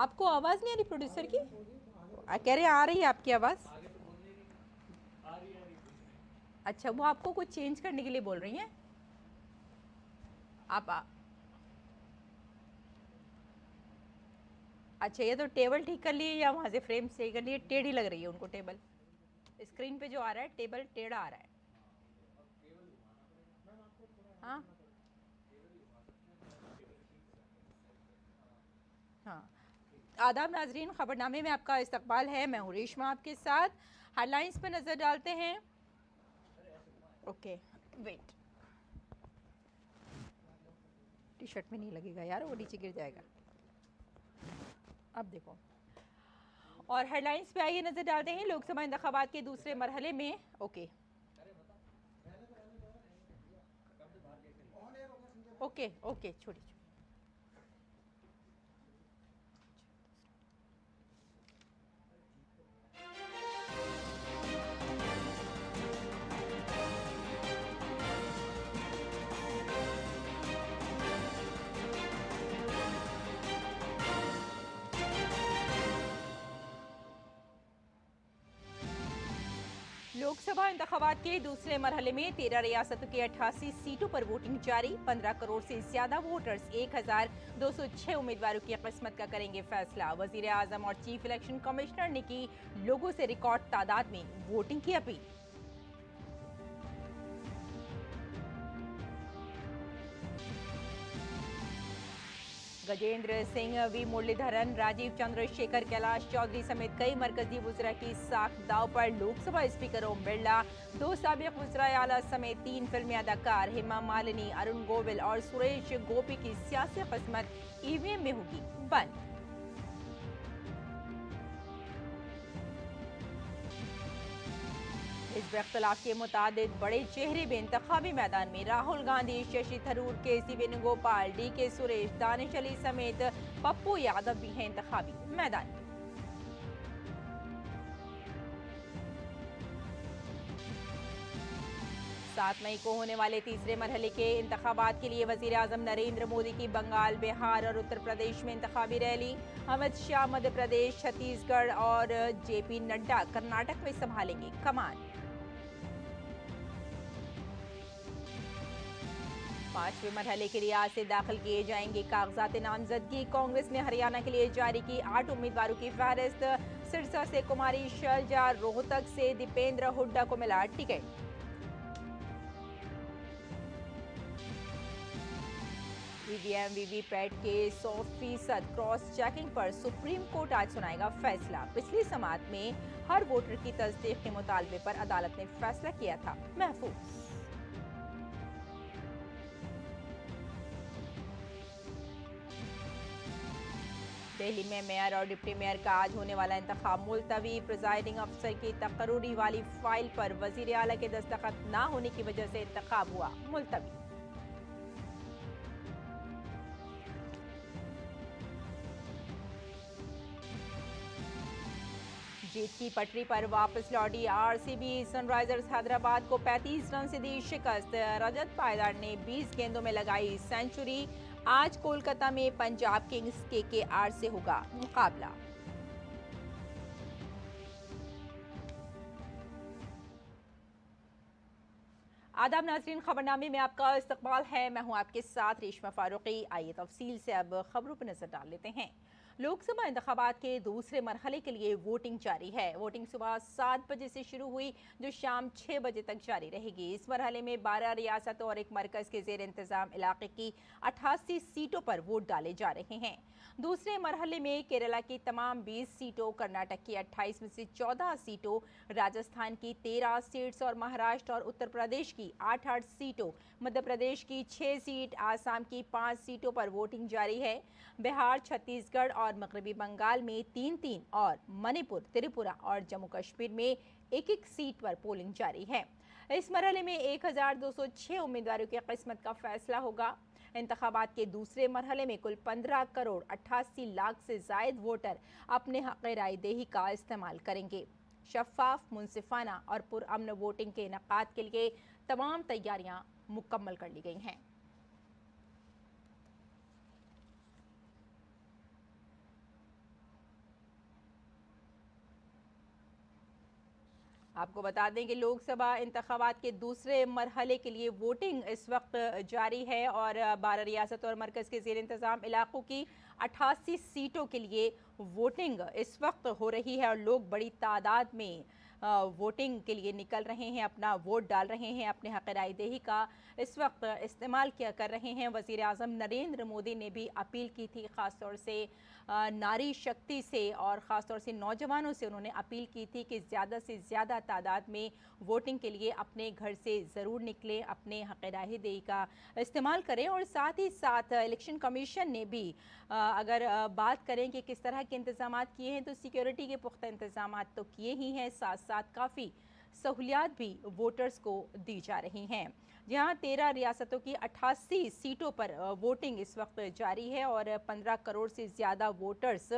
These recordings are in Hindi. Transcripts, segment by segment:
आपको आवाज़ नहीं आ रही प्रोड्यूसर की? कह रहे आ रही है आपकी आवाज़। अच्छा, वो आपको कुछ चेंज करने के लिए बोल रही हैं। अच्छा, ये तो टेबल ठीक कर लिए या वहाँ से फ्रेम सही कर लिए? टेढ़ी लग रही है उनको टेबल। स्क्रीन पे जो आ रहा है टेबल टेढ़ा आ रहा है। हाँ हाँ। आदाब नाजरीन, खबरनामे में आपका इस्तकबाल है। मैं हूँ रेशमा आपके साथ। हेडलाइंस पर नज़र डालते हैं। ओके वेट, टी शर्ट में नहीं लगेगा यार, वो नीचे गिर जाएगा। अब देखो, और हेडलाइंस पे आइए नज़र डालते हैं। लोकसभा इंतखाबात के दूसरे मरहले में ओके ओके ओके छोटी लोकसभा इंतखाबात के दूसरे मरहले में 13 रियासतों की 88 सीटों पर वोटिंग जारी। 15 करोड़ से ज्यादा वोटर्स 1206 उम्मीदवारों की किस्मत का करेंगे फैसला। वजीर आजम और चीफ इलेक्शन कमिश्नर ने की लोगों से रिकॉर्ड तादाद में वोटिंग की अपील। गजेंद्र सिंह, वी मुरलीधरन, राजीव चंद्रशेखर, कैलाश चौधरी समेत कई मरकजी वुज़रा की साख दाव पर। लोकसभा स्पीकर ओम बिरला, 2 साबिक वुज़राए आला समेत 3 फिल्मी अदाकार हेमा मालिनी, अरुण गोविल और सुरेश गोपी की सियासी किस्मत ईवीएम में होगी बंद। हिज़्ब इख्तिलाफ के मुतादिद बड़े चेहरे भी इंतखाबी मैदान में। राहुल गांधी, शशि थरूर, केसी वेणुगोपाल, डीके सुरेश, दानिश अली समेत पप्पू यादव भी हैं इंतखाबी मैदान में। 7 मई को होने वाले तीसरे मरहले के इंतखाबात के लिए वजीर आजम नरेंद्र मोदी की बंगाल, बिहार और उत्तर प्रदेश में इंतखाबी रैली। अमित शाह मध्य प्रदेश, छत्तीसगढ़ और जेपी नड्डा कर्नाटक में संभालेंगे कमान। 5वें मरहले के लिए आज से दाखिल किए जाएंगे कागजात नामजदगी। कांग्रेस ने हरियाणा के लिए जारी की 8 उम्मीदवारों की फहरिस्त। सिरसा से कुमारी शैलजा, रोहतक से दीपेंद्र हुड्डा को मिला टिकट। ईवीएम वीवीपैट के 100% क्रॉस चेकिंग पर सुप्रीम कोर्ट आज सुनाएगा फैसला। पिछली समाअत में हर वोटर की तस्दीक के मुतालबे पर अदालत ने फैसला किया था महफूज। दिल्ली में मेयर और डिप्टी मेयर का आज होने वाला इंतखाब मुलतवी। प्रिजाइडिंग अफसर की तकर्रुरी वाली फाइल पर वजीर आला के दस्तखत न होने की वजह से इंतखाब हुआ मुलतवी। जीत की पटरी पर वापस लौटी आरसीबी। सनराइजर्स हैदराबाद को 35 रन से दी शिकस्त। रजत पायदार ने 20 गेंदों में लगाई सेंचुरी। आज कोलकाता में पंजाब किंग्स केकेआर से होगा मुकाबला। आदाब नाजरीन, खबरनामे में आपका इस्तकबाल है। मैं हूं आपके साथ रेशमा फारूकी। आइए तफसील से अब खबरों पर नजर डाल लेते हैं। लोकसभा इंतखाबात के दूसरे मरहले के लिए वोटिंग जारी है। वोटिंग सुबह 7 बजे से शुरू हुई जो शाम 6 बजे तक जारी रहेगी। इस मरहले में 12 रियासतों और एक मरकज के जेर इंतजाम इलाके की 88 सीटों पर वोट डाले जा रहे हैं। दूसरे मरहले में केरला की तमाम 20 सीटों, कर्नाटक की 28 में से 14 सीटों, राजस्थान की 13 सीट्स और महाराष्ट्र और उत्तर प्रदेश की 8-8 सीटों, मध्य प्रदेश की 6 सीट, आसाम की 5 सीटों पर वोटिंग जारी है। बिहार, छत्तीसगढ़ और मगरबी बंगाल में 3-3 और मणिपुर, त्रिपुरा और जम्मू कश्मीर में 1-1 सीट पर पोलिंग जारी है। इस मरहले में 1206 उम्मीदवारों की किस्मत का फैसला होगा। इंतखाबात के दूसरे मरहले में कुल 15 करोड़ 88 लाख से जायद वोटर अपने हक़ राय दही का इस्तेमाल करेंगे। शफाफ, मुनसिफाना और पुरअमन वोटिंग के इनेकाद के लिए तमाम तैयारियां मुकम्मल कर ली गई हैं। आपको बता दें कि लोकसभा इंतखाबात के दूसरे मरहले के लिए वोटिंग इस वक्त जारी है और 12 रियासतों और मरकज़ के ज़ेर इंतज़ाम इलाकों की 88 सीटों के लिए वोटिंग इस वक्त हो रही है और लोग बड़ी तादाद में वोटिंग के लिए निकल रहे हैं, अपना वोट डाल रहे हैं, अपने हक़ रायदही का इस वक्त इस्तेमाल कर रहे हैं। वज़ीर आज़म नरेंद्र मोदी ने भी अपील की थी, ख़ास तौर से नारी शक्ति से और ख़ास तौर से नौजवानों से उन्होंने अपील की थी कि ज़्यादा से ज़्यादा तादाद में वोटिंग के लिए अपने घर से ज़रूर निकलें, अपने हक़ रायदही का इस्तेमाल करें। और साथ ही साथ इलेक्शन कमीशन ने भी अगर बात करें कि किस तरह के इंतज़ाम किए हैं, तो सिक्योरिटी के पुख्ता इंतज़ाम तो किए ही हैं, साथ साथ काफ़ी सहूलियात भी वोटर्स को दी जा रही हैं। जहां 13 रियासतों की 88 सीटों पर वोटिंग इस वक्त जारी है और 15 करोड़ से ज़्यादा वोटर्स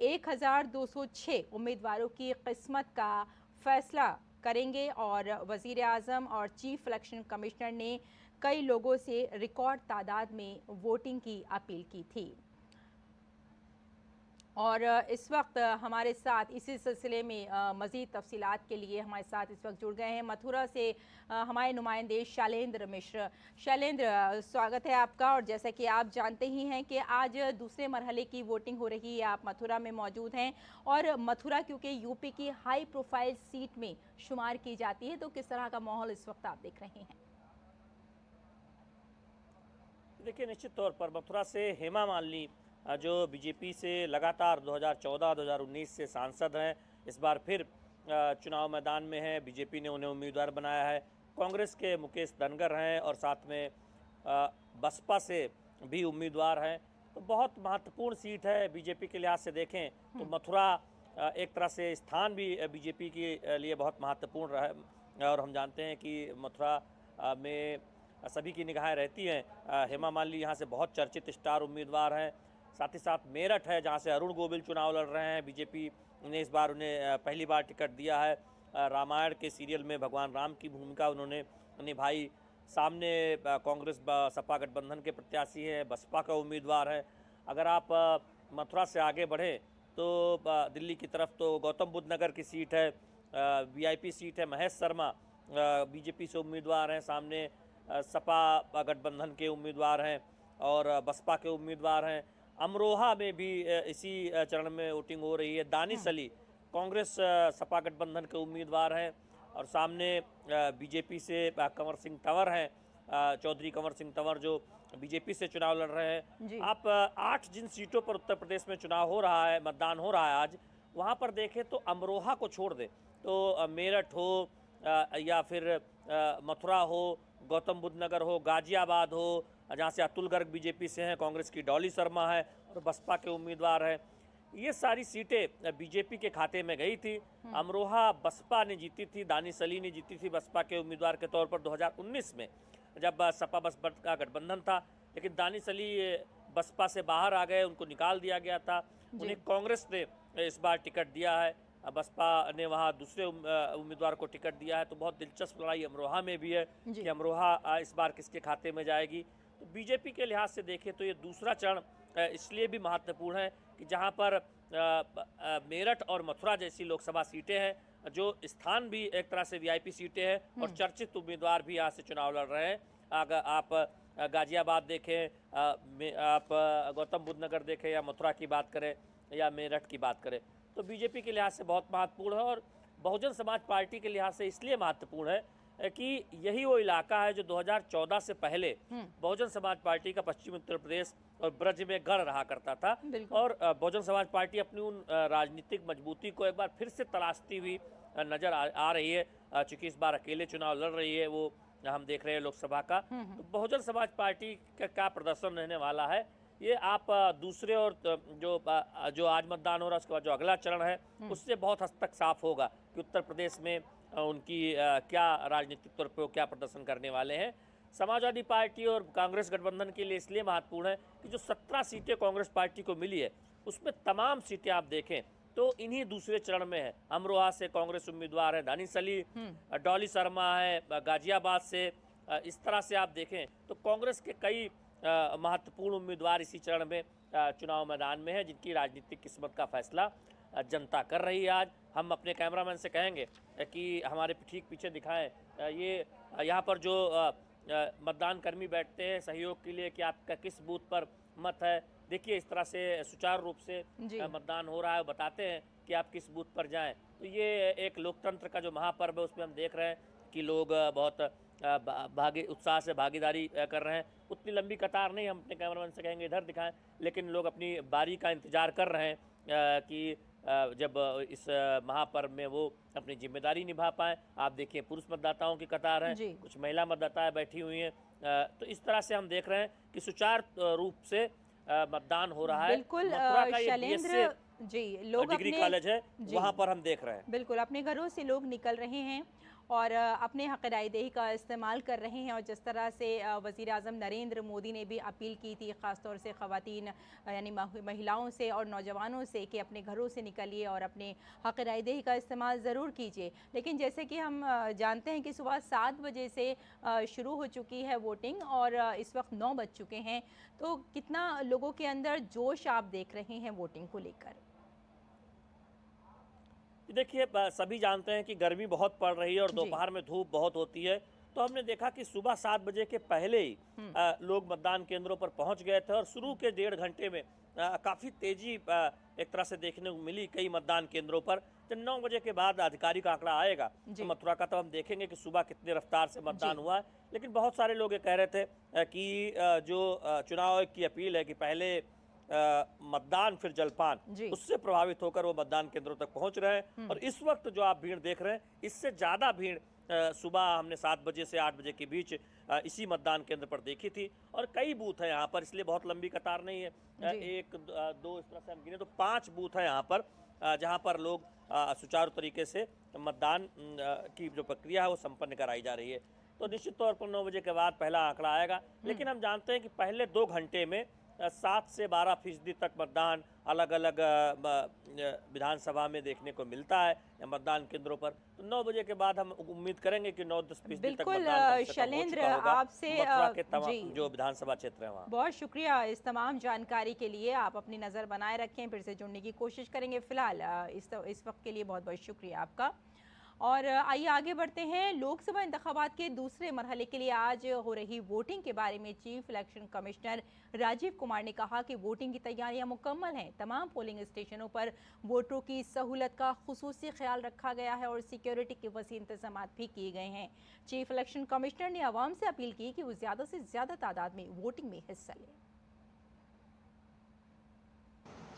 1206 उम्मीदवारों की किस्मत का फैसला करेंगे। और वज़ीर आज़म और चीफ इलेक्शन कमिश्नर ने कई लोगों से रिकॉर्ड तादाद में वोटिंग की अपील की थी। और इस वक्त हमारे साथ इसी सिलसिले में मज़ीद तफसीलात के लिए हमारे साथ इस वक्त जुड़ गए हैं मथुरा से हमारे नुमाइंदे शैलेंद्र मिश्र। शैलेंद्र, स्वागत है आपका। और जैसा कि आप जानते ही हैं कि आज दूसरे मरहले की वोटिंग हो रही है, आप मथुरा में मौजूद हैं और मथुरा क्योंकि यूपी की हाई प्रोफाइल सीट में शुमार की जाती है, तो किस तरह का माहौल इस वक्त आप देख रहे हैं? देखिए, निश्चित तौर पर मथुरा से हेमा मालिनी जो बीजेपी से लगातार 2014-2019 से सांसद हैं, इस बार फिर चुनाव मैदान में हैं। बीजेपी ने उन्हें उम्मीदवार बनाया है। कांग्रेस के मुकेश धनगर हैं और साथ में बसपा से भी उम्मीदवार हैं। तो बहुत महत्वपूर्ण सीट है बीजेपी के लिहाज से देखें तो मथुरा एक तरह से स्थान भी बीजेपी के लिए बहुत महत्वपूर्ण रहा है। और हम जानते हैं कि मथुरा में सभी की निगाहें रहती हैं। हेमा मालिनी यहाँ से बहुत चर्चित स्टार उम्मीदवार हैं। साथ ही साथ मेरठ है जहाँ से अरुण गोविल चुनाव लड़ रहे हैं। बीजेपी ने इस बार उन्हें पहली बार टिकट दिया है। रामायण के सीरियल में भगवान राम की भूमिका उन्होंने निभाई। सामने कांग्रेस सपा गठबंधन के प्रत्याशी हैं, बसपा का उम्मीदवार है। अगर आप मथुरा से आगे बढ़ें तो दिल्ली की तरफ तो गौतम बुद्ध नगर की सीट है, वीआईपी सीट है। महेश शर्मा बीजेपी से उम्मीदवार हैं। सामने सपा गठबंधन के उम्मीदवार हैं और बसपा के उम्मीदवार हैं। अमरोहा में भी इसी चरण में वोटिंग हो रही है। दानिश अली कांग्रेस सपा गठबंधन के उम्मीदवार हैं और सामने बीजेपी से कंवर सिंह तंवर हैं, चौधरी कंवर सिंह तंवर जो बीजेपी से चुनाव लड़ रहे हैं। आप 8 जिन सीटों पर उत्तर प्रदेश में चुनाव हो रहा है, मतदान हो रहा है आज, वहाँ पर देखें तो अमरोहा को छोड़ दें तो मेरठ हो या फिर मथुरा हो, गौतम बुद्ध नगर हो, गाजियाबाद हो, जहाँ से अतुल गर्ग बीजेपी से हैं, कांग्रेस की डॉली शर्मा है और बसपा के उम्मीदवार हैं। ये सारी सीटें बीजेपी के खाते में गई थी। अमरोहा बसपा ने जीती थी, दानिश अली ने जीती थी बसपा के उम्मीदवार के तौर पर 2019 में, जब सपा बसपा का गठबंधन था। लेकिन दानिश अली बसपा से बाहर आ गए, उनको निकाल दिया गया था। उन्हें कांग्रेस ने इस बार टिकट दिया है, बसपा ने वहाँ दूसरे उम्मीदवार को टिकट दिया है। तो बहुत दिलचस्प लड़ाई अमरोहा में भी है कि अमरोहा इस बार किसके खाते में जाएगी। तो बीजेपी के लिहाज से देखें तो ये दूसरा चरण इसलिए भी महत्वपूर्ण है कि जहां पर मेरठ और मथुरा जैसी लोकसभा सीटें हैं, जो स्थान भी एक तरह से वीआईपी सीटें हैं और चर्चित उम्मीदवार भी यहाँ से चुनाव लड़ रहे हैं। अगर आप गाजियाबाद देखें, आप गौतम बुद्ध नगर देखें या मथुरा की बात करें या मेरठ की बात करें, तो बीजेपी के लिहाज से बहुत महत्वपूर्ण है। और बहुजन समाज पार्टी के लिहाज से इसलिए महत्वपूर्ण है कि यही वो इलाका है जो 2014 से पहले बहुजन समाज पार्टी का पश्चिमी उत्तर प्रदेश और ब्रज में गढ़ रहा करता था। और बहुजन समाज पार्टी अपनी उन राजनीतिक मजबूती को एक बार फिर से तलाशती हुई नजर आ रही है। चूंकि इस बार अकेले चुनाव लड़ रही है, वो हम देख रहे हैं लोकसभा का। तो बहुजन समाज पार्टी का क्या प्रदर्शन रहने वाला है, ये आप दूसरे और जो आज मतदान हो रहा है उसके बाद जो अगला चरण है उससे बहुत हद तक साफ होगा कि उत्तर प्रदेश में उनकी क्या राजनीतिक तौर पर क्या प्रदर्शन करने वाले हैं। समाजवादी पार्टी और कांग्रेस गठबंधन के लिए इसलिए महत्वपूर्ण है कि जो 17 सीटें कांग्रेस पार्टी को मिली है उसमें तमाम सीटें आप देखें तो इन्हीं दूसरे चरण में है। अमरोहा से कांग्रेस उम्मीदवार है दानिश अली, डॉली शर्मा है गाजियाबाद से। इस तरह से आप देखें तो कांग्रेस के कई महत्वपूर्ण उम्मीदवार इसी चरण में चुनाव मैदान में है, जिनकी राजनीतिक किस्मत का फैसला जनता कर रही है। आज हम अपने कैमरामैन से कहेंगे कि हमारे ठीक पीछे दिखाएं ये यहाँ पर जो मतदान कर्मी बैठते हैं सहयोग के लिए कि आपका किस बूथ पर मत है। देखिए इस तरह से सुचारू रूप से मतदान हो रहा है, बताते हैं कि आप किस बूथ पर जाएं। तो ये एक लोकतंत्र का जो महापर्व है उसमें हम देख रहे हैं कि लोग बहुत उत्साह से भागीदारी कर रहे हैं। उतनी लंबी कतार नहीं, हम अपने कैमरामैन से कहेंगे इधर दिखाएं, लेकिन लोग अपनी बारी का इंतजार कर रहे हैं कि जब इस महापर्व में वो अपनी जिम्मेदारी निभा पाएँ। आप देखिए पुरुष मतदाताओं की कतार है, कुछ महिला मतदाताएं बैठी हुई हैं। तो इस तरह से हम देख रहे हैं कि सुचारू रूप से मतदान हो रहा है। बिल्कुल शैलेंद्र जी, लोग डिग्री कॉलेज है वहाँ पर हम देख रहे हैं। बिल्कुल अपने घरों से लोग निकल रहे हैं और अपने हक रायदही का इस्तेमाल कर रहे हैं। और जिस तरह से वज़ीर आज़म नरेंद्र मोदी ने भी अपील की थी ख़ासतौर से ख़वातीन यानी महिलाओं से और नौजवानों से कि अपने घरों से निकलिए और अपने हक रायदही का इस्तेमाल ज़रूर कीजिए। लेकिन जैसे कि हम जानते हैं कि सुबह 7 बजे से शुरू हो चुकी है वोटिंग और इस वक्त 9 बज चुके हैं। तो कितना लोगों के अंदर जोश आप देख रहे हैं वोटिंग को लेकर? देखिए सभी जानते हैं कि गर्मी बहुत पड़ रही है और दोपहर में धूप बहुत होती है। तो हमने देखा कि सुबह 7 बजे के पहले ही लोग मतदान केंद्रों पर पहुंच गए थे और शुरू के 1.5 घंटे में काफ़ी तेजी एक तरह से देखने को मिली कई मतदान केंद्रों पर। जब 9 बजे के बाद आधिकारिक आंकड़ा आएगा तो मथुरा का, तो हम देखेंगे कि सुबह कितनी रफ्तार से मतदान हुआ है। लेकिन बहुत सारे लोग ये कह रहे थे कि जो चुनाव आयोग की अपील है कि पहले मतदान फिर जलपान, उससे प्रभावित होकर वो मतदान केंद्रों तक पहुंच रहे हैं। और इस वक्त जो आप भीड़ देख रहे हैं इससे ज़्यादा भीड़ सुबह हमने 7 बजे से 8 बजे के बीच इसी मतदान केंद्र पर देखी थी। और कई बूथ हैं यहाँ पर, इसलिए बहुत लंबी कतार नहीं है। 1 2 इस तरह से हम गिने तो 5 बूथ हैं यहाँ पर जहाँ पर लोग सुचारू तरीके से मतदान की जो प्रक्रिया है वो संपन्न कराई जा रही है। तो निश्चित तौर पर 9 बजे के बाद पहला आंकड़ा आएगा। लेकिन हम जानते हैं कि पहले 2 घंटे में 7 से 12% तक मतदान अलग अलग विधानसभा में देखने को मिलता है मतदान केंद्रों पर। तो 9 बजे के बाद हम उम्मीद करेंगे कि 9-10% तक मतदान शैलेंद्र आपसे जो विधानसभा क्षेत्र है वहाँ। बहुत शुक्रिया इस तमाम जानकारी के लिए। आप अपनी नज़र बनाए रखें, फिर से जुड़ने की कोशिश करेंगे। फिलहाल इस वक्त के लिए बहुत बहुत शुक्रिया आपका। और आइए आगे बढ़ते हैं। लोकसभा इंतखाबात के दूसरे मरहले के लिए आज हो रही वोटिंग के बारे में chief election commissioner Rajeev Kumar ने कहा कि वोटिंग की तैयारियां मुकम्मल हैं। तमाम पोलिंग स्टेशनों पर वोटरों की सहूलत का खुसूसी ख्याल रखा गया है और सिक्योरिटी के वसी इंतजाम भी किए गए हैं। चीफ इलेक्शन कमिश्नर ने आवाम से अपील की कि वो ज़्यादा से ज़्यादा तादाद में वोटिंग में हिस्सा लें।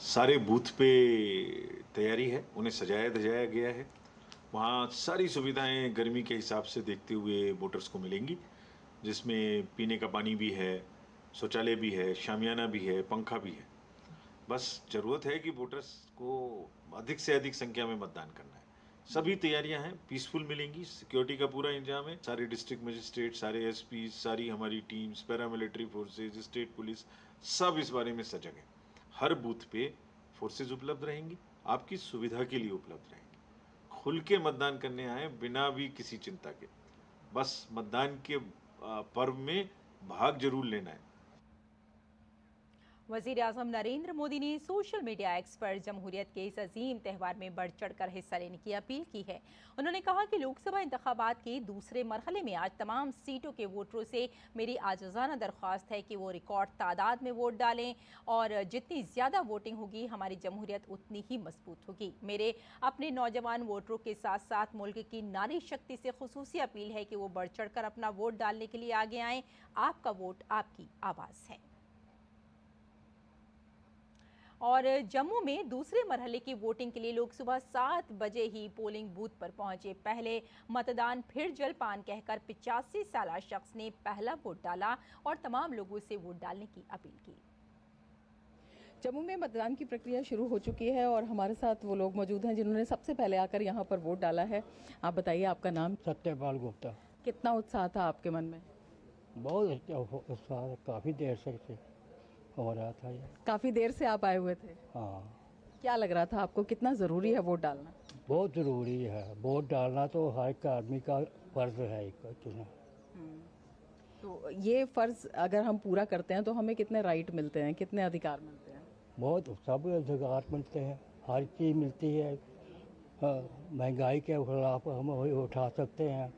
सारे बूथ पे तैयारी है, उन्हें सजाया धजाया गया है। वहाँ सारी सुविधाएं गर्मी के हिसाब से देखते हुए वोटर्स को मिलेंगी, जिसमें पीने का पानी भी है, शौचालय भी है, शामियाना भी है, पंखा भी है। बस ज़रूरत है कि वोटर्स को अधिक से अधिक संख्या में मतदान करना है। सभी तैयारियां हैं, पीसफुल मिलेंगी, सिक्योरिटी का पूरा इंतजाम है। सारे डिस्ट्रिक्ट मजिस्ट्रेट, सारे एसपी, सारी हमारी teams, paramilitary forces, state police, सब इस बारे में सजग है। हर बूथ पे फोर्सेज उपलब्ध रहेंगी, आपकी सुविधा के लिए उपलब्ध रहेंगी। खुल के मतदान करने आए बिना भी किसी चिंता के, बस मतदान के पर्व में भाग जरूर लेना है। वज़ीर आज़म नरेंद्र मोदी ने सोशल मीडिया एक्स पर जमहूरियत के इस अजीम त्यौहार में बढ़ चढ़कर हिस्सा लेने की अपील की है। उन्होंने कहा कि लोकसभा इंतखाबात के दूसरे मरहले में आज तमाम सीटों के वोटरों से मेरी आजिज़ाना दरख्वास्त है कि वो रिकॉर्ड तादाद में वोट डालें और जितनी ज़्यादा वोटिंग होगी हमारी जमहूरियत उतनी ही मजबूत होगी। मेरे अपने नौजवान वोटरों के साथ साथ मुल्क की नारी शक्ति से खुसूसी अपील है कि वो बढ़ चढ़कर अपना वोट डालने के लिए आगे आएँ। आपका वोट आपकी आवाज़ है। और जम्मू में दूसरे मरहले की वोटिंग के लिए लोग सुबह 7 बजे ही पोलिंग बूथ पर पहुंचे। पहले मतदान फिर जलपान कहकर 85 साला शख्स ने पहला वोट डाला और तमाम लोगों से वोट डालने की अपील की। जम्मू में मतदान की प्रक्रिया शुरू हो चुकी है और हमारे साथ वो लोग मौजूद हैं जिन्होंने सबसे पहले आकर यहाँ पर वोट डाला है। आप बताइए आपका नाम? सत्यपाल गुप्ता। कितना उत्साह था आपके मन में? बहुत उत्साह, काफ़ी देर से हो रहा था ये। काफ़ी देर से आप आए हुए थे? हाँ। क्या लग रहा था आपको, कितना ज़रूरी है वोट डालना? बहुत ज़रूरी है, वोट डालना तो हर एक आदमी का फ़र्ज़ है। तो ये फ़र्ज़ अगर हम पूरा करते हैं तो हमें कितने राइट मिलते हैं, कितने अधिकार मिलते हैं? बहुत, सब अधिकार मिलते हैं। हर चीज़ मिलती है। महंगाई के खिलाफ हम वही उठा सकते हैं।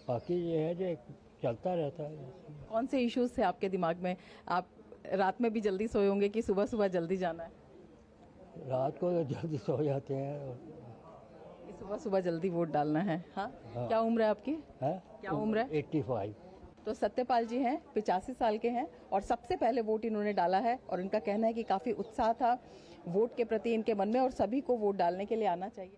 बाकी ये है जो चलता रहता है। कौन से इश्यूज थे आपके दिमाग में? आप रात में भी जल्दी सोए होंगे कि सुबह सुबह जल्दी जाना है? रात को जल्दी सो जाते हैं। कि सुबह सुबह जल्दी वोट डालना है। हाँ, हाँ। क्या उम्र है आपकी? है क्या उम्र है? 85। तो सत्यपाल जी हैं, 85 साल के हैं और सबसे पहले वोट इन्होंने डाला है और इनका कहना है कि काफ़ी उत्साह था वोट के प्रति इनके मन में और सभी को वोट डालने के लिए आना चाहिए।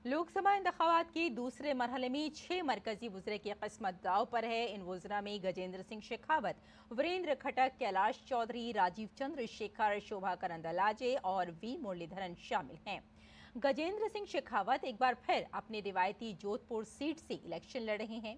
लोकसभा इंतखाबात के दूसरे मरहले में 6 मरकजी वज़रे की किस्मत दाव पर है। इन वज़रा में गजेंद्र सिंह शेखावत, वीरेंद्र खटक, कैलाश चौधरी, राजीव चंद्रशेखर, शोभा करंदलाजे और वी मुरलीधरन शामिल हैं। गजेंद्र सिंह शेखावत एक बार फिर अपनी रिवायती जोधपुर सीट से इलेक्शन लड़ रहे हैं।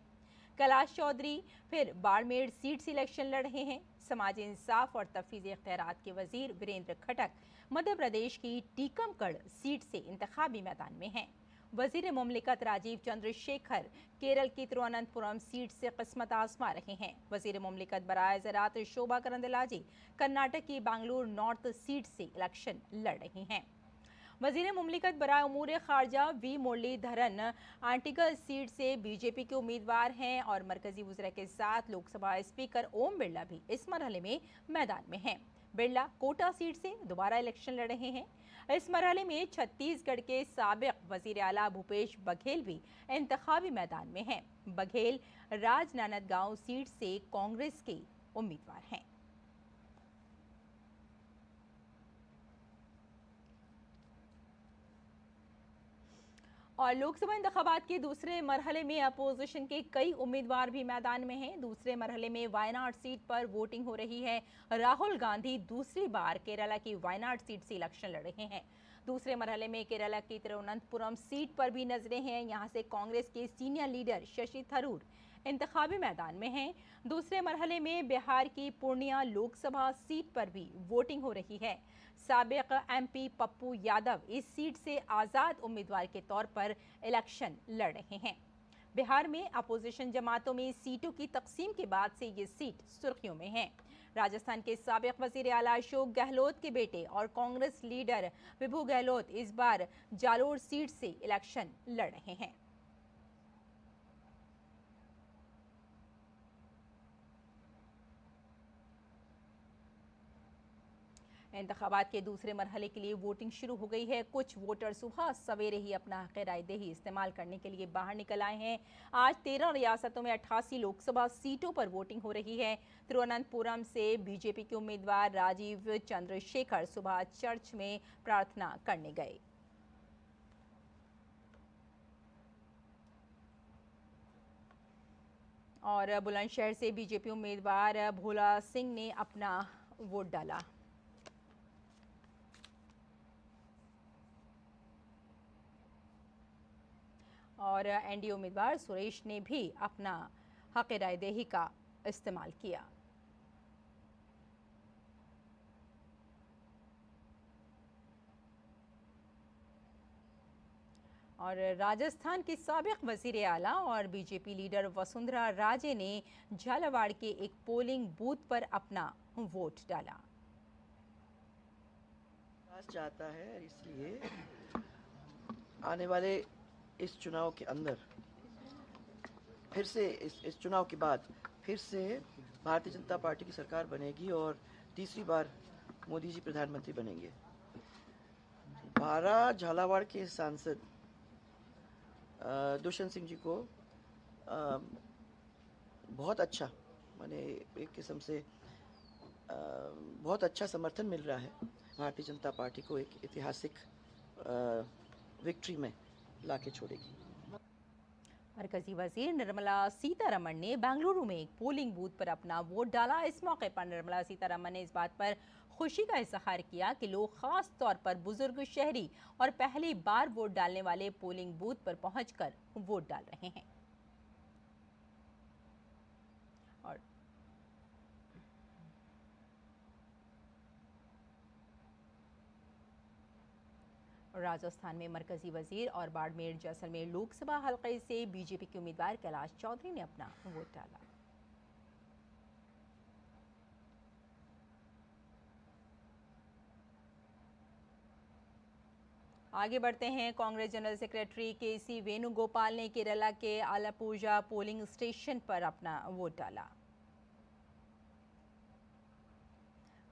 कैलाश चौधरी फिर बाड़मेर सीट से इलेक्शन लड़ रहे हैं। समाज इंसाफ और तफवीज़ इख्तियारात के वजीर वीरेंद्र खटक मध्य प्रदेश की टीकमगढ़ सीट से इंतखाबी मैदान में हैं। वजीर मुमलिकत राजीव चंद्रशेखर केरल की तिरुवनंतपुरम सीट से किस्मत आजमा रहे हैं। वजीर मुमलिकत बराए ज़राअत शोभा करंदलाजे कर्नाटक की बैंगलोर नॉर्थ सीट से इलेक्शन लड़ रही हैं। वजीर मुमलिकत बराए उमूर खारजा वी मुरलीधरन आंटीगल सीट से बीजेपी के उम्मीदवार हैं और मरकजी वज़रा के साथ लोकसभा स्पीकर ओम बिरला भी इस मरहले में मैदान में हैं। बिरला कोटा सीट से दोबारा इलेक्शन लड़ रहे हैं। इस मरहले में छत्तीसगढ़ के साबिक वजीर आला भूपेश बघेल भी इंतखाबी मैदान में हैं। बघेल राजनांदगांव सीट से कांग्रेस के उम्मीदवार हैं। और लोकसभा इंतखाबात के दूसरे मरहले में अपोजिशन के कई उम्मीदवार भी मैदान में हैं। दूसरे मरहले में वायनाड सीट पर वोटिंग हो रही है। राहुल गांधी दूसरी बार केरला की वायनाड सीट से इलेक्शन लड़ रहे हैं। दूसरे मरहले में केरला की तिरुवनंतपुरम सीट पर भी नजरें हैं। यहां से कांग्रेस के सीनियर लीडर शशि थरूर इंतखाबी मैदान में हैं। दूसरे मरहले में बिहार की पूर्णिया लोकसभा सीट पर भी वोटिंग हो रही है। साबिक एमपी पप्पू यादव इस सीट से आज़ाद उम्मीदवार के तौर पर इलेक्शन लड़ रहे हैं। बिहार में अपोजिशन जमातों में सीटों की तकसीम के बाद से ये सीट सुर्खियों में है। राजस्थान के साबिक वजीर आला अशोक गहलोत के बेटे और कांग्रेस लीडर विभू गहलोत इस बार जालोर सीट से इलेक्शन लड़ रहे हैं। इंतखाबात के दूसरे मरहले के लिए वोटिंग शुरू हो गई है। कुछ वोटर सुबह सवेरे ही अपना हक़ रायदही इस्तेमाल करने के लिए बाहर निकल आए हैं। आज 13 रियासतों में 88 लोकसभा सीटों पर वोटिंग हो रही है। तिरुवनंतपुरम से बीजेपी के उम्मीदवार राजीव चंद्रशेखर सुबह चर्च में प्रार्थना करने गए। और बुलंदशहर से बीजेपी उम्मीदवार भोला सिंह ने अपना वोट डाला। और एनडीए उम्मीदवार सुरेश ने भी अपना हक़ रायदही का इस्तेमाल किया। और राजस्थान के साबिक वज़ीर आला और बीजेपी लीडर वसुंधरा राजे ने झालावाड़ के एक पोलिंग बूथ पर अपना वोट डाला। चाहता है, इसलिए आने वाले इस चुनाव के अंदर फिर से इस चुनाव के बाद फिर से भारतीय जनता पार्टी की सरकार बनेगी और तीसरी बार मोदी जी प्रधानमंत्री बनेंगे। 12 झालावाड़ के सांसद दुष्यंत सिंह जी को बहुत अच्छा, माने एक किस्म से बहुत अच्छा समर्थन मिल रहा है। भारतीय जनता पार्टी को एक ऐतिहासिक विक्ट्री में लाके छोड़ेगी। मरकजी वजीर निर्मला सीतारमण ने बेंगलुरु में एक पोलिंग बूथ पर अपना वोट डाला। इस मौके पर निर्मला सीतारमण ने इस बात पर खुशी का इजहार किया कि लोग खास तौर पर बुजुर्ग शहरी और पहली बार वोट डालने वाले पोलिंग बूथ पर पहुंचकर वोट डाल रहे हैं। और राजस्थान में मरकजी वजीर और बाड़मेर जैसलमेर लोकसभा हलके से बीजेपी के उम्मीदवार कैलाश चौधरी ने अपना वोट डाला। आगे बढ़ते हैं। Congress general secretary KC. Venugopal ने केरला के आलपुझा पोलिंग स्टेशन पर अपना वोट डाला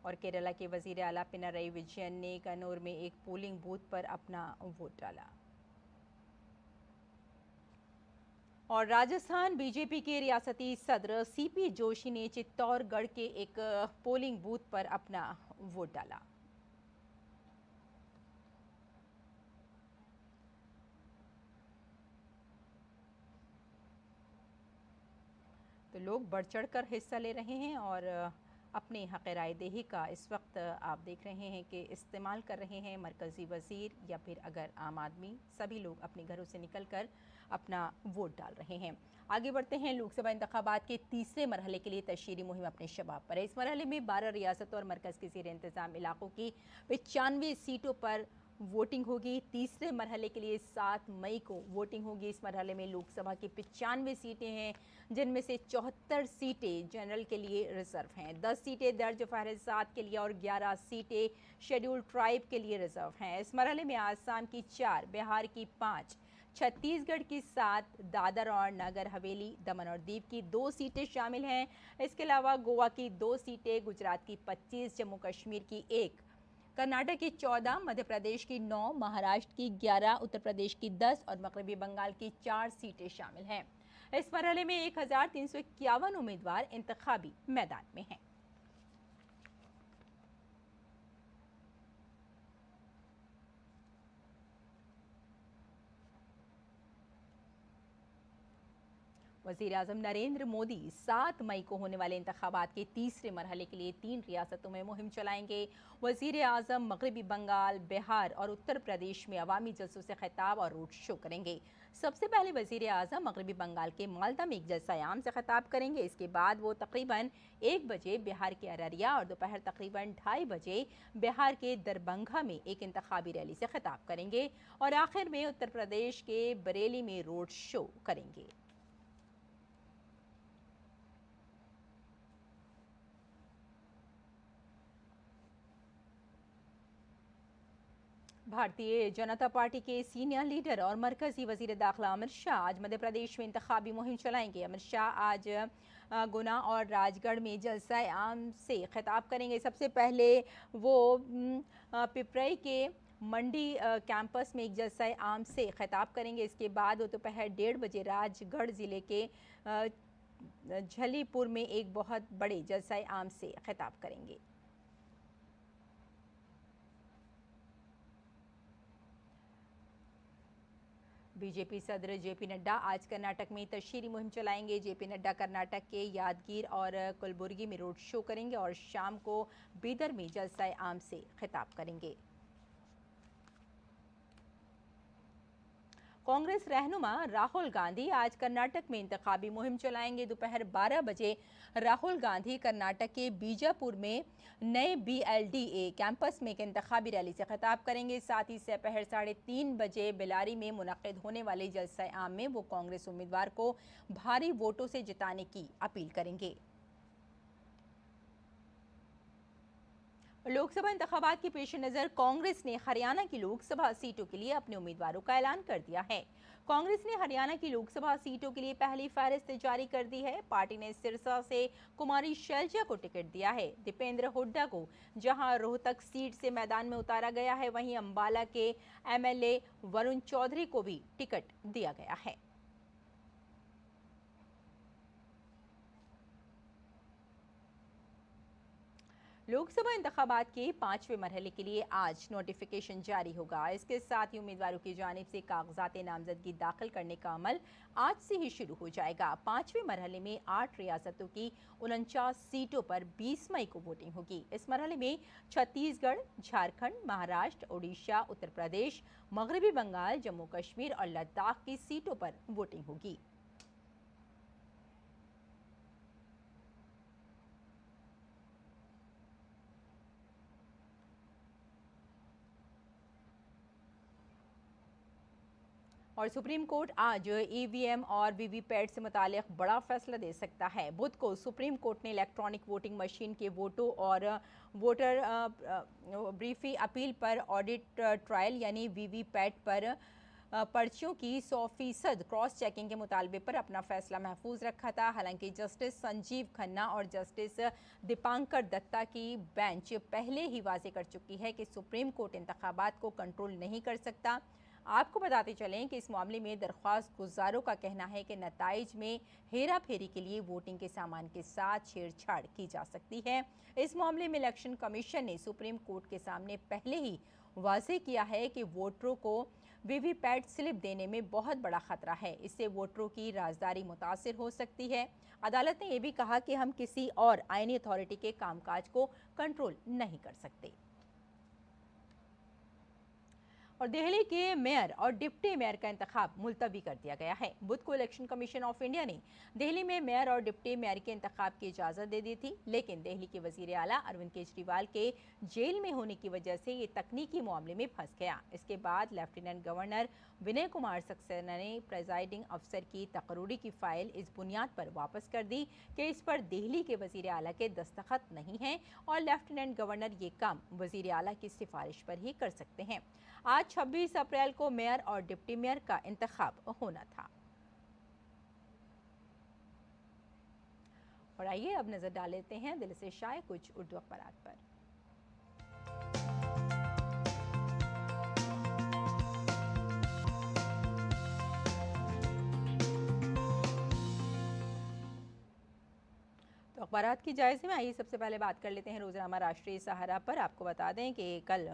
और केरला के वजीर आला पिनरई विजयन ने कन्नूर में एक पोलिंग बूथ पर अपना वोट डाला। और राजस्थान बीजेपी के रियासती सदर सीपी जोशी ने चित्तौड़गढ़ के एक पोलिंग बूथ पर अपना वोट डाला। तो लोग बढ़ चढ़कर हिस्सा ले रहे हैं और अपने हक़ रायदही का इस वक्त आप देख रहे हैं कि इस्तेमाल कर रहे हैं मरकज़ी वज़ीर या फिर अगर आम आदमी, सभी लोग अपने घरों से निकलकर अपना वोट डाल रहे हैं। आगे बढ़ते हैं। लोकसभा इंतखाबात के तीसरे मरहले के लिए तशहीरी मुहिम अपने शबाब पर है। इस मरहले में 12 रियासतों और मरकज़ के ज़ेर इंतज़ाम इलाकों की 95 सीटों पर वोटिंग होगी। तीसरे मरहले के लिए 7 मई को वोटिंग होगी। इस मरहले में लोकसभा की 95 सीटें हैं, जिनमें से 74 सीटें जनरल के लिए रिजर्व हैं, 10 सीटें दर्ज फहरिस्त के लिए और 11 सीटें शेड्यूल ट्राइब के लिए रिजर्व हैं। इस मरहले में आसाम की 4, बिहार की 5, छत्तीसगढ़ की 7, दादर और नगर हवेली, दमन और दीव की 2 सीटें शामिल हैं। इसके अलावा गोवा की 2 सीटें, गुजरात की 25, जम्मू कश्मीर की 1, कर्नाटक की 14, मध्य प्रदेश की 9, महाराष्ट्र की 11, उत्तर प्रदेश की 10 और मगरबी बंगाल की 4 सीटें शामिल हैं। इस मरहले में 1351 उम्मीदवार इंतखाबी मैदान में हैं। वज़ीर आज़म नरेंद्र मोदी 7 मई को होने वाले इंतखाबात के तीसरे मरहले के लिए 3 रियासतों में मुहिम चलाएंगे। वज़ीर आज़म मगरबी बंगाल, बिहार और उत्तर प्रदेश में अवामी जलसों से खिताब और रोड शो करेंगे। सबसे पहले वज़ीर आज़म मगरबी बंगाल के मालदा में एक जलसा आम से खिताब करेंगे। इसके बाद वो तकरीबन 1 बजे बिहार के अररिया और दोपहर तकरीबन 2:30 बजे बिहार के दरभंगा में एक इंतखाबी रैली से खिताब करेंगे और आखिर में उत्तर प्रदेश के बरेली में रोड शो करेंगे। भारतीय जनता पार्टी के सीनियर लीडर और मरकजी वजीर दाखिला अमित शाह आज मध्य प्रदेश में इंतखाबी मुहिम चलाएंगे। अमित शाह आज गुना और राजगढ़ में जलसा आम से खिताब करेंगे। सबसे पहले वो पिपरई के मंडी कैंपस में एक जलसा आम से खिताब करेंगे। इसके बाद वो दोपहर 1:30 बजे राजगढ़ ज़िले के झलीपुर में एक बहुत बड़े जलसा आम से खिताब करेंगे। बीजेपी सदर जेपी नड्डा आज कर्नाटक में तशहीरी मुहिम चलाएंगे। जेपी नड्डा कर्नाटक के यादगीर और कलबुर्गी में रोड शो करेंगे और शाम को बीदर में जलसा आम से खिताब करेंगे। कांग्रेस रहनुमा राहुल गांधी आज कर्नाटक में इंतखाबी मुहिम चलाएंगे। दोपहर 12 बजे राहुल गांधी कर्नाटक के बीजापुर में नए BLDA कैंपस में एक इंतखाबी रैली से खिताब करेंगे। साथ ही दोपहर 3:30 बजे बेलारी में मुनक्किद होने वाले जलसा आम में वो कांग्रेस उम्मीदवार को भारी वोटों से जिताने की अपील करेंगे। लोकसभा इंतखाबात के पेश नज़र कांग्रेस ने हरियाणा की लोकसभा सीटों के लिए अपने उम्मीदवारों का ऐलान कर दिया है। कांग्रेस ने हरियाणा की लोकसभा सीटों के लिए पहली फहरिस्त जारी कर दी है। पार्टी ने सिरसा से कुमारी शैलजा को टिकट दिया है। दीपेंद्र हुड्डा को जहां रोहतक सीट से मैदान में उतारा गया है, वहीं अंबाला के MLA वरुण चौधरी को भी टिकट दिया गया है। लोकसभा इंतखाबात के 5वें मरहले के लिए आज नोटिफिकेशन जारी होगा। इसके साथ ही उम्मीदवारों की जानिब से कागजात नामजदगी दाखिल करने का अमल आज से ही शुरू हो जाएगा। 5वें मरहले में 8 रियासतों की 49 सीटों पर 20 मई को वोटिंग होगी। इस मरहले में छत्तीसगढ़, झारखंड, महाराष्ट्र, उड़ीसा, उत्तर प्रदेश, मगरबी बंगाल, जम्मू कश्मीर और लद्दाख की सीटों पर वोटिंग होगी। और सुप्रीम कोर्ट आज ईवीएम और वीवीपैट से मुतालिक बड़ा फैसला दे सकता है। बुध को सुप्रीम कोर्ट ने इलेक्ट्रॉनिक वोटिंग मशीन के वोटों और वोटर ब्रीफी अपील पर ऑडिट ट्रायल यानी वीवीपैट पर पर्चियों की 100% क्रॉस चेकिंग के मुतालबे पर अपना फैसला महफूज रखा था। हालांकि जस्टिस संजीव खन्ना और जस्टिस दीपांकर दत्ता की बेंच पहले ही वाजे कर चुकी है कि सुप्रीम कोर्ट इंतखाबात को कंट्रोल नहीं कर सकता। आपको बताते चलें कि इस मामले में दरख्वास्त गुजारों का कहना है कि नताइज में हेरा फेरी के लिए वोटिंग के सामान के साथ छेड़छाड़ की जा सकती है। इस मामले में इलेक्शन कमीशन ने सुप्रीम कोर्ट के सामने पहले ही वाज़ेह किया है कि वोटरों को वीवीपैट स्लिप देने में बहुत बड़ा खतरा है। इससे वोटरों की राजदारी मुतासिर हो सकती है। अदालत ने यह भी कहा कि हम किसी और आईनी अथॉरिटी के कामकाज को कंट्रोल नहीं कर सकते। और दिल्ली के मेयर और डिप्टी मेयर का इंतखाब मुलतवी कर दिया गया है। बुध को इलेक्शन कमीशन ऑफ इंडिया ने दिल्ली में मेयर और डिप्टी मेयर के इंतखाब की इजाज़त दे दी थी, लेकिन दिल्ली के वजीर आला अरविंद केजरीवाल के जेल में होने की वजह से ये तकनीकी मामले में फंस गया। इसके बाद लेफ्टिनेंट गवर्नर विनय कुमार सक्सेना ने प्रेजाइडिंग अफसर की तकरूरी की फाइल इस बुनियाद पर वापस कर दी कि इस पर दिल्ली के वजीर आला के दस्तखत नहीं हैं और लेफ्टिनेंट गवर्नर ये काम वजीर आला की सिफारिश पर ही कर सकते हैं। आज 26 अप्रैल को मेयर और डिप्टी मेयर का इंतखाब होना था। और आइए अब नजर डाल लेते हैं दिल्ली से शाये कुछ उर्दू अखबारात पर। तो अखबारात की जायज़े में आइए सबसे पहले बात कर लेते हैं रोज़नामा राष्ट्रीय सहारा पर। आपको बता दें कि कल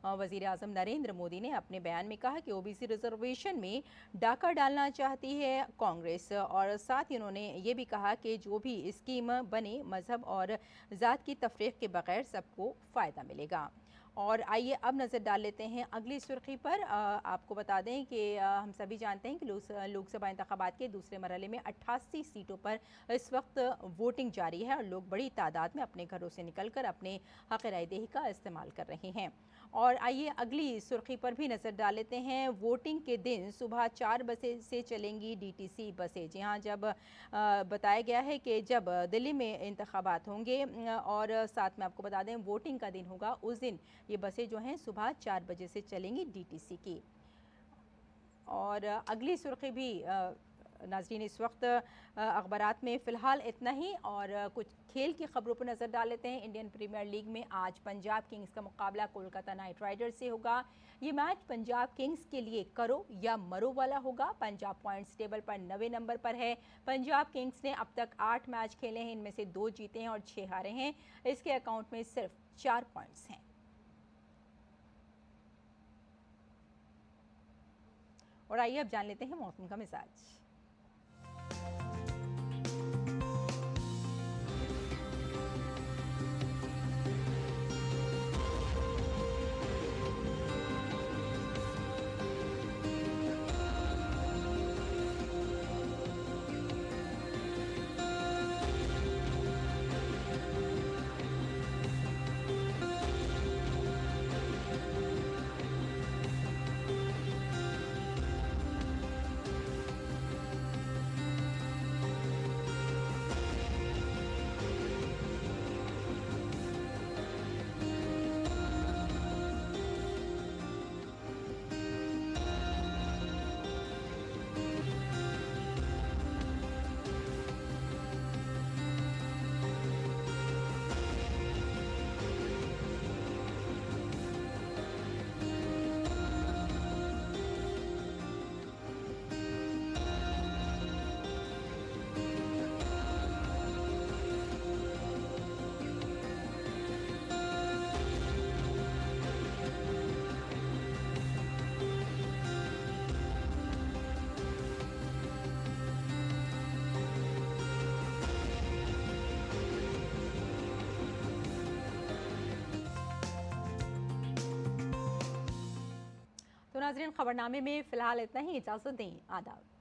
वज़ीर आज़म नरेंद्र मोदी ने अपने बयान में कहा कि ओबीसी रिजर्वेशन में डाका डालना चाहती है कांग्रेस, और साथ ही उन्होंने ये भी कहा कि जो भी स्कीम बने मजहब और ज़ात की तफरीक के बगैर सबको फ़ायदा मिलेगा। और आइए अब नज़र डाल लेते हैं अगली सुर्खी पर। आपको बता दें कि हम सभी जानते हैं कि लोकसभा इंतखाबात के दूसरे मरहले में 88 सीटों पर इस वक्त वोटिंग जारी है और लोग बड़ी तादाद में अपने घरों से निकलकर अपने हक़ राय दही का इस्तेमाल कर रहे हैं। और आइए अगली सुर्खी पर भी नज़र डाल लेते हैं। वोटिंग के दिन सुबह 4 बजे से चलेंगी डीटीसी बसें। जी हाँ, जब बताया गया है कि जब दिल्ली में इंतखाबात होंगे और साथ में आपको बता दें वोटिंग का दिन होगा, उस दिन ये बसें जो हैं सुबह 4 बजे से चलेंगी डीटीसी की। और अगली सुर्खी भी नाज़रीन इस वक्त अखबारात में फ़िलहाल इतना ही। और कुछ खेल की खबरों पर नज़र डाल लेते हैं। इंडियन प्रीमियर लीग में आज पंजाब किंग्स का मुकाबला कोलकाता नाइट राइडर्स से होगा। ये मैच पंजाब किंग्स के लिए करो या मरो वाला होगा। पंजाब पॉइंट्स टेबल पर 9वें नंबर पर है। पंजाब किंग्स ने अब तक 8 मैच खेले हैं, इनमें से 2 जीते हैं और 6 हारे हैं। इसके अकाउंट में सिर्फ 4 पॉइंट्स हैं। और आइए अब जान लेते हैं मौसम का मिजाज। तो नाज़रीन खबरनामे में फ़िलहाल इतना ही। इजाज़त दें, आदाब।